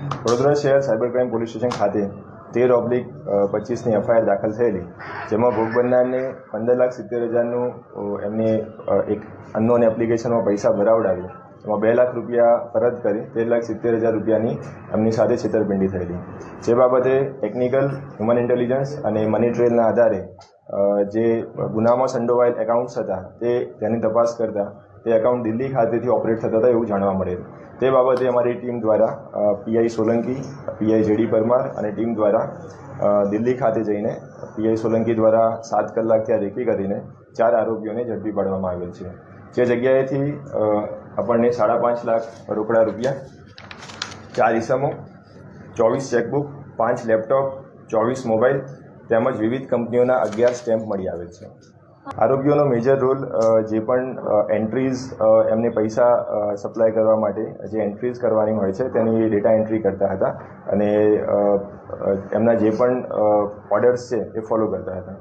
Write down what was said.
વડોદરા શહેર cyber crime police station ખાતે 13/25ની FIR દાખલ થયેલી, જેમાં ભોગ બનનારને 15,70,000નું એમને એક અનનોન એપ્લિકેશનમાં પૈસા ભરાવડાવી એમાં 2 લાખ રૂપિયા પરત કરી 13,70,000 રૂપિયાની એમની સાથે છેતરપિંડી થયેલી. જે બાબતે ટેકનિકલ, હ્યુમન ઇન્ટેલિજન્સ અને મની ટ્રેલના આધારે જે ગુનામાં સંડોવાયેલ એકાઉન્ટ્સ હતા તેની તપાસ કરતા તે એકાઉન્ટ દિલ્હી ખાતેથી ઓપરેટ થતા હતા એવું જાણવા મળેલ. તે બાબતે અમારી ટીમ દ્વારા PI Solanki, PI JD Parmar અને ટીમ દ્વારા દિલ્હી ખાતે જઈને પીઆઈ સોલંકી દ્વારા 7 કલાક ત્યાં રેકી કરીને 4 આરોપીઓને ઝડપી પાડવામાં આવેલ છે. જે જગ્યાએથી આપણને 5.5 લાખ રોકડા રૂપિયા, 4 ઇસમો, 24 ચેકબુક, 5 લેપટોપ, 24 મોબાઈલ તેમજ વિવિધ કંપનીઓના 11 સ્ટેમ્પ મળી આવેલ છે. આરોપીઓનો મેજર રોલ જે પણ એન્ટ્રીઝ એમને પૈસા સપ્લાય કરવા માટે જે એન્ટ્રીઝ કરવાની હોય છે તેની ડેટા એન્ટ્રી કરતા હતા અને એમના જે પણ ઓર્ડર્સ છે એ ફોલો કરતા હતા.